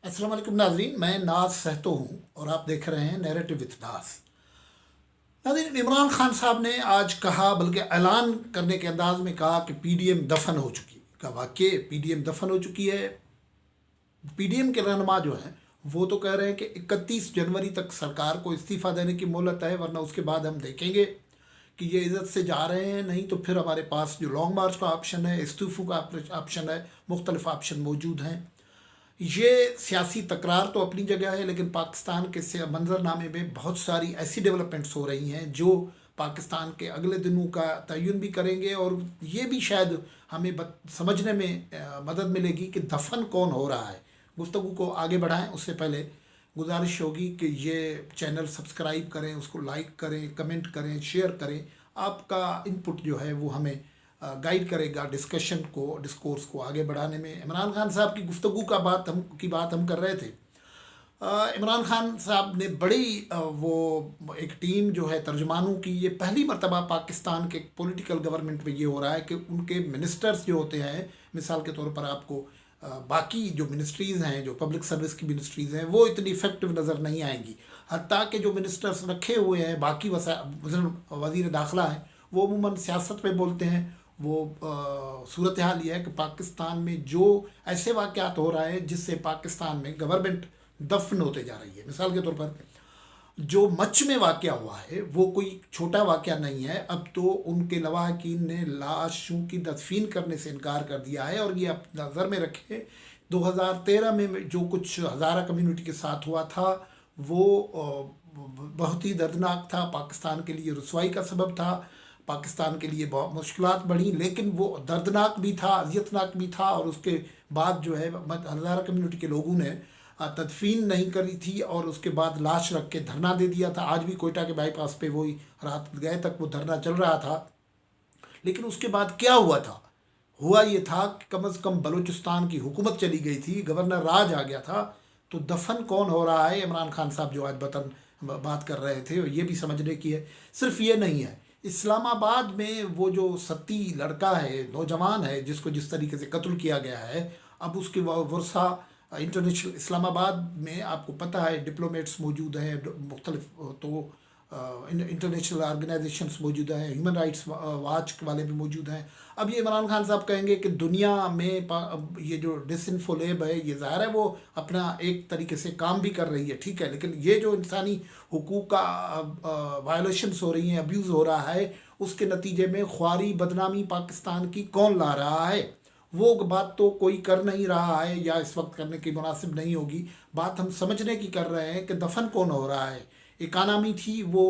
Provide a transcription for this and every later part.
अस्सलाम वालेकुम नाजरीन, मैं नाज सहतो हूँ और आप देख रहे हैं नैरेटिव विथ नाज। नाजरीन, इमरान खान साहब ने आज कहा, बल्कि ऐलान करने के अंदाज में कहा कि पीडीएम दफन हो चुकी का वाकई पीडीएम दफन हो चुकी है। पीडीएम के रहनुमा जो हैं वो तो कह रहे हैं कि 31 जनवरी तक सरकार को इस्तीफ़ा देने की मोहलत है, वरना उसके बाद हम देखेंगे कि ये इज़्ज़त से जा रहे हैं, नहीं तो फिर हमारे पास जो लॉन्ग मार्च का ऑप्शन है, इस्तीफ़ों का ऑप्शन है, मुख्तलिफ ऑप्शन मौजूद हैं। ये सियासी तकरार तो अपनी जगह है, लेकिन पाकिस्तान के मंजरनामे में बहुत सारी ऐसी डेवलपमेंट्स हो रही हैं जो पाकिस्तान के अगले दिनों का तयन भी करेंगे, और ये भी शायद हमें समझने में मदद मिलेगी कि दफन कौन हो रहा है। गुफ्तगू को आगे बढ़ाएं उससे पहले गुजारिश होगी कि ये चैनल सब्सक्राइब करें, उसको लाइक करें, कमेंट करें, शेयर करें। आपका इनपुट जो है वो हमें गाइड करेगा डिस्कोर्स को आगे बढ़ाने में। इमरान खान साहब की गुफ्तगू की बात हम कर रहे थे। इमरान खान साहब ने बड़ी वो एक टीम जो है तर्जुमानों की, ये पहली मरतबा पाकिस्तान के पॉलिटिकल गवर्नमेंट में ये हो रहा है कि उनके मिनिस्टर्स जो होते हैं, मिसाल के तौर पर आपको बाकी जो मिनिस्ट्रीज़ हैं, जो पब्लिक सर्विस की मिनिस्ट्रीज़ हैं, वो इतनी इफ़ेक्टिव नज़र नहीं आएंगी। हत्ता कि जो मिनिस्टर्स रखे हुए हैं, बाकी वज़ीर दाखिला हैं, वो अमूमन सियासत में बोलते हैं। वो सूरत हाल ये है कि पाकिस्तान में जो ऐसे वाक़यात हो रहा है जिससे पाकिस्तान में गवर्नमेंट दफन होते जा रही है। मिसाल के तौर पर जो मच्छ में वाक़या हुआ है वो कोई छोटा वाक़या नहीं है। अब तो उनके लवाहकीन ने लाशों की तदफीन करने से इनकार कर दिया है, और ये आप नज़र में रखें 2013 में जो कुछ हज़ारा कम्युनिटी के साथ हुआ था वो बहुत ही दर्दनाक था, पाकिस्तान के लिए रुसवाई का सबब था, पाकिस्तान के लिए बहुत मुश्किलात बढ़ी, लेकिन वो दर्दनाक भी था, अजियतनाक भी था। और उसके बाद जो है हज़ारा कम्युनिटी के लोगों ने तदफीन नहीं करी थी और उसके बाद लाश रख के धरना दे दिया था। आज भी कोयटा के बाईपास पे वही रात गए तक वो धरना चल रहा था। लेकिन उसके बाद क्या हुआ था? हुआ ये था कि कम अज़ कम बलूचिस्तान की हुकूमत चली गई थी, गवर्नर राज आ गया था। तो दफन कौन हो रहा है? इमरान खान साहब जो आज बात कर रहे थे, ये भी समझने की है। सिर्फ ये नहीं है, इस्लामाबाद में वो जो सत्ती लड़का है, नौजवान है, जिसको जिस तरीके से कत्ल किया गया है, अब उसके वर्षा इंटरनेशनल इस्लामाबाद में आपको पता है डिप्लोमेट्स मौजूद हैं, मुख्तलिफ तो इंटरनेशनल ऑर्गेनाइजेशंस मौजूद हैं, ह्यूमन राइट्स वाच वाले भी मौजूद हैं। अब ये इमरान खान साहब कहेंगे कि दुनिया में ये जो डिसइंफो लैब है, ये ज़ाहिर है वो अपना एक तरीके से काम भी कर रही है, ठीक है, लेकिन ये जो इंसानी हुकूक का वायलेशंस हो रही हैं, अब्यूज़ हो रहा है, उसके नतीजे में ख्वारी बदनामी पाकिस्तान की कौन ला रहा है? वो बात तो कोई कर नहीं रहा है, या इस वक्त करने की मुनासिब नहीं होगी। बात हम समझने की कर रहे हैं कि दफन कौन हो रहा है। इकानमी थी वो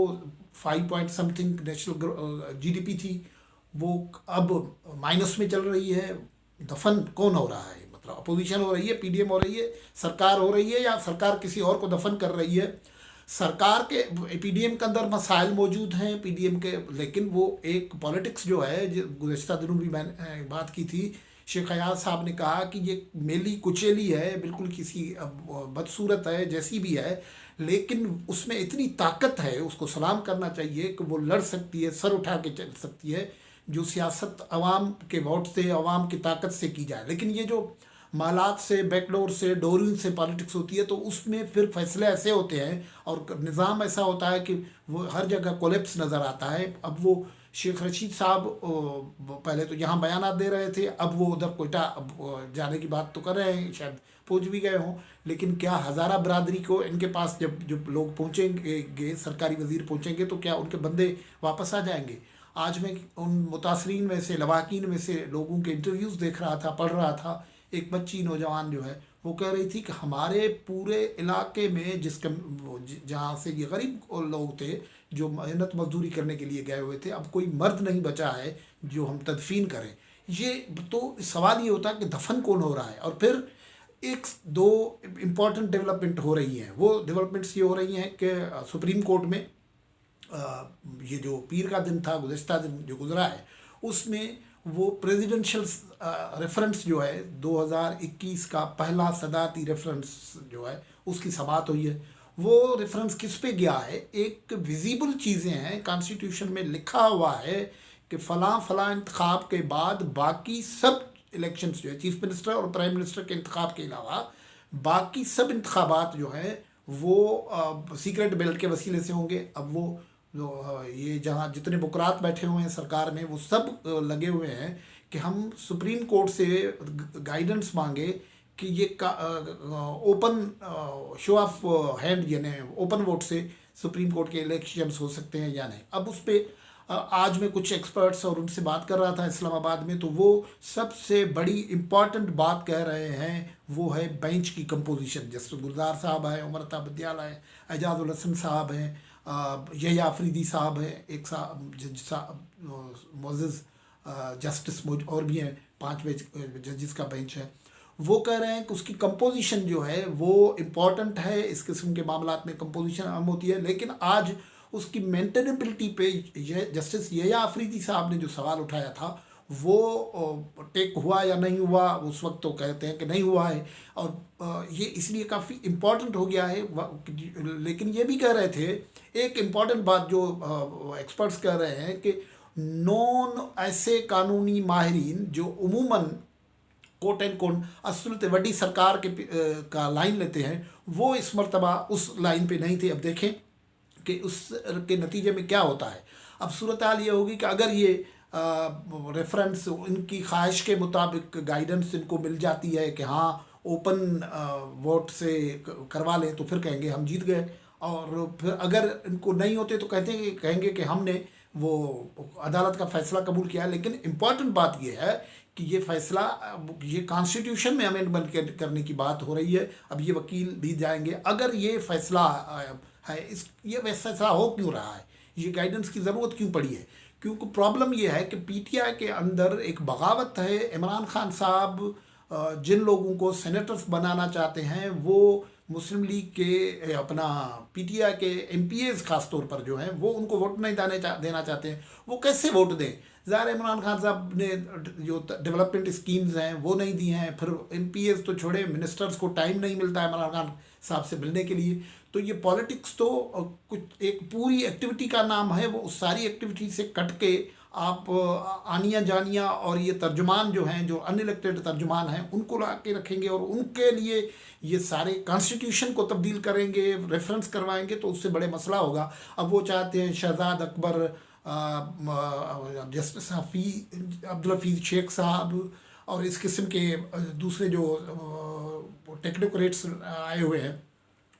5 पॉइंट समथिंग नेशनल जीडीपी थी, वो अब माइनस में चल रही है। दफन कौन हो रहा है? मतलब अपोजिशन हो रही है, पीडीएम हो रही है, सरकार हो रही है, या सरकार किसी और को दफन कर रही है? सरकार के पीडीएम के अंदर मसाइल मौजूद हैं पीडीएम के, लेकिन वो एक पॉलिटिक्स जो है, गुज़श्ता दिनों भी मैंने बात की थी, शेख अयाज साहब ने कहा कि ये मेली कुचेली है, बिल्कुल किसी बदसूरत है, जैसी भी है, लेकिन उसमें इतनी ताकत है, उसको सलाम करना चाहिए कि वो लड़ सकती है, सर उठा के चल सकती है। जो सियासत अवाम के वोट से, अवाम की ताकत से की जाए, लेकिन ये जो मालात से, बैकडोर से, डोरियन से पॉलिटिक्स होती है, तो उसमें फिर फैसले ऐसे होते हैं और निज़ाम ऐसा होता है कि वो हर जगह कोलेप्स नज़र आता है। अब वो शेख रशीद साहब पहले तो यहाँ बयान दे रहे थे, अब वो उधर कोयटा जाने की बात तो कर रहे हैं, शायद पहुँच भी गए हों, लेकिन क्या हज़ारा बरादरी को इनके पास जब लोग पहुँचेंगे, सरकारी वज़ीर पहुँचेंगे, तो क्या उनके बंदे वापस आ जाएंगे? आज मैं उन मुतासरीन में से, लवाकिन में से लोगों के इंटरव्यूज़ देख रहा था, पढ़ रहा था। एक बच्ची नौजवान जो है वो कह रही थी कि हमारे पूरे इलाके में जहाँ से ये गरीब लोग थे जो मेहनत मजदूरी करने के लिए गए हुए थे, अब कोई मर्द नहीं बचा है जो हम तदफीन करें। ये तो सवाल ये होता है कि दफन कौन हो रहा है? और फिर एक दो इम्पॉर्टेंट डेवलपमेंट हो रही हैं। वो डेवलपमेंट्स ये हो रही हैं कि सुप्रीम कोर्ट में ये जो पीर का दिन था, गुज़श्ता दिन जो गुज़रा है, उसमें वो प्रेसिडेंशियल रेफरेंस जो है 2021 का पहला सदाती रेफरेंस जो है उसकी समाअत हुई है। वो रेफरेंस किस पे गया है? एक विजिबल चीज़ें हैं, कॉन्स्टिट्यूशन में लिखा हुआ है कि फ़लाँ फ़लाँ इंतखाब के बाद बाकी सब इलेक्शंस जो है, चीफ मिनिस्टर और प्राइम मिनिस्टर के इंतखाब के अलावा باقی سب انتخابات جو ہیں وہ سیکرٹ بیلٹ کے وسیلے سے ہوں گے. اب وہ یہ جہاں جتنے بکرات بیٹھے ہوئے ہیں سرکار میں وہ سب لگے ہوئے ہیں کہ ہم سپریم کورٹ سے گائیڈنس مانگے کہ یہ اوپن شو آف ہینڈ یعنی اوپن ووٹ سے سپریم کورٹ کے الیکشنز ہو سکتے ہیں یا نہیں. اب اس پہ آج میں کچھ ایکسپرٹس اور ان سے بات کر رہا تھا اسلام آباد میں، تو وہ سب سے بڑی امپورٹنٹ بات کہہ رہے ہیں وہ ہے بینچ کی کمپوزیشن. جسٹس گلزار صاحب ہیں، عمر عطا بدیال ہے، اعجاز الحسن صاحب ہیں، یحییٰ آفریدی صاحب ہیں، ایک صاحب جج صاحب معزز جسٹس اور بھی ہیں، 5 ججز کا بینچ ہے. وہ کہہ رہے ہیں کہ اس کی کمپوزیشن جو ہے وہ امپورٹنٹ ہے. اس قسم کے معاملات میں کمپوزیشن اہم ہوتی ہے. لیکن آج اس کی مینٹینیبلٹی پہ جسٹس یحییٰ آفریدی صاحب نے جو سوال اٹھایا تھا وہ ٹیک ہوا یا نہیں ہوا. اس وقت تو کہتے ہیں کہ نہیں ہوا ہے، اور یہ اس لیے کافی امپورٹنٹ ہو گیا ہے. لیکن یہ بھی کہہ رہے تھے ایک امپورٹنٹ بات جو ایکسپرٹس کہہ رہے ہیں کہ ایسے قانونی ماہرین جو عموماً کوٹ اینڈ کوٹ اصلت وڈی سرکار کا لائن لیتے ہیں وہ اس مرتبہ اس لائن پہ نہیں تھے. اب دیکھیں کہ اس کے نتیجے میں کیا ہوتا ہے. اب صورتحال یہ ہوگی کہ اگر یہ ریفرنس ان کی خواہش کے مطابق گائیڈنس ان کو مل جاتی ہے کہ ہاں اوپن ووٹ سے کروا لیں تو پھر کہیں گے ہم جیت گئے، اور پھر اگر ان کو نہیں ہوتے تو کہیں گے کہ ہم نے وہ عدالت کا فیصلہ قبول کیا. لیکن امپورٹنٹ بات یہ ہے کہ یہ فیصلہ یہ کانسٹیٹیوشن میں امینڈمنٹ کرنے کی بات ہو رہی ہے. اب یہ وکیل بھی جائیں گے اگر یہ فیصلہ ہے یہ فیصلہ ہو کیوں رہا ہے، یہ گائیڈنس کی ضرورت کیوں پڑی ہے. کیونکہ پرابلم یہ ہے کہ پی ٹی آئی کے اندر ایک بغاوت ہے. عمران خان صاحب جن لوگوں کو سینیٹرز بنانا چاہتے ہیں وہ مسلم لیگ کے اپنا پی ٹی آئی کے ایم پی ایز خاص طور پر جو ہیں وہ ان کو ووٹ نہیں دینا چاہتے ہیں. وہ کیسے ووٹ دیں؟ ظاہر عمران خان صاحب نے جو ڈیولپمنٹ اسکیمز ہیں وہ نہیں دی ہیں. پھر ایم پی ایز تو چھوڑے، منسٹرز کو ٹائم نہیں ملتا ہے عمران خان صاحب سے ملنے کے لیے. تو یہ پالیٹکس تو کچھ ایک پوری ایکٹیویٹی کا نام ہے. وہ اس ساری ایکٹیویٹی سے کٹ کے آپ آنیا جانیا اور یہ ترجمان جو ہیں جو ان الیکٹڈ ترجمان ہیں ان کو لا کے رکھیں گے اور ان کے لیے یہ سارے کانسٹیٹیوشن کو تبدیل کریں گے، ریفرنس کروائیں گے، تو اس سے بڑے مسئلہ ہوگا. اب وہ چاہتے ہیں شہزاد اکبر، جسٹس عبدالحفیظ شیخ صاحب اور اس قسم کے دوسرے جو ٹیکنوکریٹس آئے ہوئے ہیں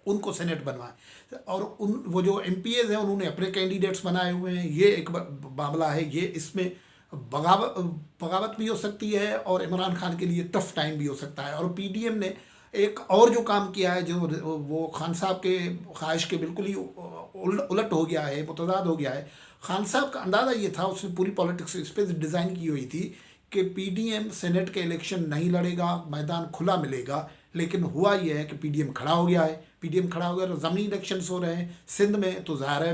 ان کو سینیٹ بنوائیں، اور وہ جو ایم پی ایز ہیں انہوں نے اپنے کینڈیڈیٹس بنائے ہوئے ہیں. یہ ایک معاملہ ہے. یہ اس میں بغاوت بھی ہو سکتی ہے اور عمران خان کے لیے ٹف ٹائم بھی ہو سکتا ہے. اور پی ڈی ایم نے ایک اور جو کام کیا ہے جو وہ خان صاحب کے خواہش کے بالکل ہی الٹ ہو گیا ہے، متضاد ہو گیا ہے. خان صاحب کا اندازہ یہ تھا، اس نے پوری پالیٹکس اس پہ ڈیزائن کی ہوئی تھی کہ پی ڈی ایم سینیٹ کے الیکشن نہیں لڑے گا، میدان کھلا ملے گا. لیکن ہوا یہ ہے کہ پی ڈی ایم کھڑا ہو گیا ہے. پی ڈی ایم کھڑا ہو گیا تو ضمنی الیکشنز ہو رہے ہیں سندھ میں. تو ظاہر ہے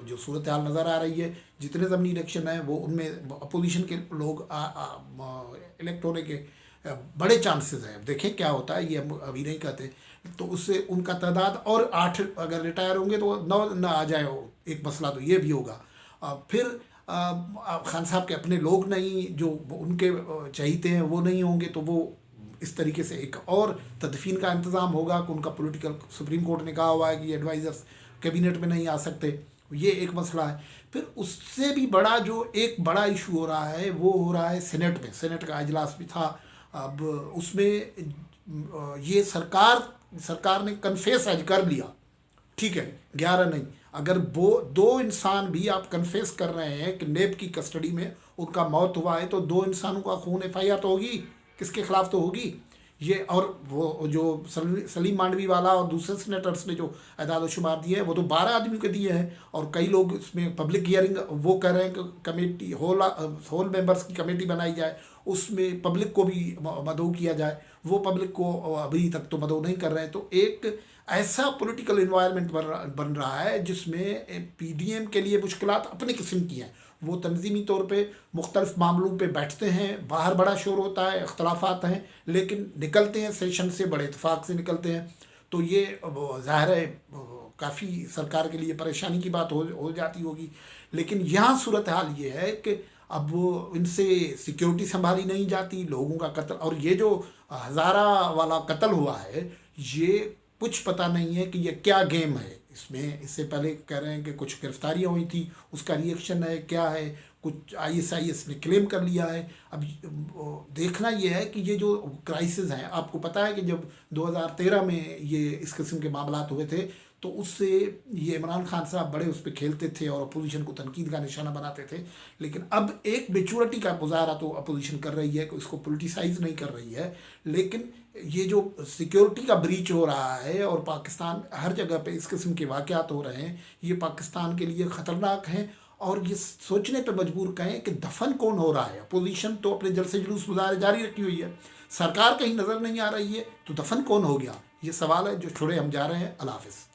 جو صورتحال نظر آ رہی ہے جتنے ضمنی الیکشن ہیں وہ ان میں اپوزیشن کے لوگ الیکٹ ہونے کے بڑے چانسز ہیں. دیکھیں کیا ہوتا ہے، یہ ہم ابھی نہیں کہتے. تو اس سے ان کا تعداد اور 8 اگر ریٹائر ہوں گے تو 9 نہ آ جائے. ایک مسئلہ تو یہ بھی ہوگا. پھر خان صاحب کے اپنے لوگ نہیں جو ان کے چہیتے ہیں وہ نہیں ہوں گے، تو وہ اس طریقے سے ایک اور تدفین کا انتظام ہوگا کہ ان کا پولیٹیکل سپریم کورٹ نے کہا ہوا ہے کہ یہ ایڈوائزرز کیبنٹ میں نہیں آ سکتے. یہ ایک مسئلہ ہے. پھر اس سے بھی بڑا جو ایک بڑا ایشو ہو رہا ہے وہ ہو رہا ہے سینٹ میں. سینٹ کا اجلاس بھی تھا. اب اس میں یہ سرکار نے کنفیس آج کر لیا، ٹھیک ہے 11 نہیں. اگر وہ 2 انسان بھی آپ کنفیس کر رہے ہیں کہ نیب کی کسٹڈی میں ان کا موت ہوا ہے، تو 2 انسانوں کا خون ایف آئی آر تو ہوگی، کس کے خلاف تو ہوگی. یہ اور وہ جو سلیم مانڈوی والا اور دوسرے سینیٹرز نے جو اعداد و شمار دیے ہیں وہ تو 12 آدمیوں کے دیے ہیں. اور کئی لوگ اس میں پبلک ہیئرنگ وہ کہہ رہے ہیں کہ کمیٹی ہول ممبرز کی کمیٹی بنائی جائے، اس میں پبلک کو بھی مدعو کیا جائے. وہ پبلک کو ابھی تک تو مدعو نہیں کر رہے ہیں. تو ایک ایسا پولیٹیکل انوائرمنٹ بن رہا ہے جس میں پی ڈی ایم کے لیے مشکلات اپنی قسم کی ہیں. وہ تنظیمی طور پہ مختلف معاملوں پہ بیٹھتے ہیں، باہر بڑا شور ہوتا ہے، اختلافات ہیں، لیکن نکلتے ہیں سیشن سے بڑے اتفاق سے نکلتے ہیں. تو یہ ظاہر ہے کافی سرکار کے لیے پریشانی کی بات ہو جاتی ہوگی. لیکن یہاں صورتحال یہ ہے کہ اب ان سے سیکیورٹی سنبھالی نہیں جاتی، لوگوں کا قتل. اور یہ جو हज़ारा वाला कत्ल हुआ है, ये कुछ पता नहीं है कि ये क्या गेम है इसमें। इससे पहले कह रहे हैं कि कुछ गिरफ्तारियां हुई थी, उसका रिएक्शन है क्या है, कुछ आईएसआईएस ने क्लेम कर लिया है। अब देखना ये है कि ये जो क्राइसिस हैं, आपको पता है कि जब 2013 में ये इस किस्म के मामलात हुए थे तो उससे ये इमरान खान साहब बड़े उस पर खेलते थे और अपोजिशन को तनकीद का निशाना बनाते थे। लेकिन अब एक मेचूरिटी का मुजाहरा तो अपोजिशन कर रही है कि उसको पोलिटिसाइज नहीं कर रही है, लेकिन ये जो सिक्योरिटी का ब्रीच हो रहा है और पाकिस्तान हर जगह पे इस किस्म के वाक़यात हो रहे हैं, ये पाकिस्तान के लिए ख़तरनाक हैं। और ये सोचने पे मजबूर कहें कि दफन कौन हो रहा है। अपोजिशन तो अपने जलसे जुलूस मुजाहरे जारी रखी हुई है, सरकार कहीं नज़र नहीं आ रही है, तो दफन कौन हो गया, ये सवाल है जो छोड़े हम जा रहे हैं। अल्लाह हाफ़िज़।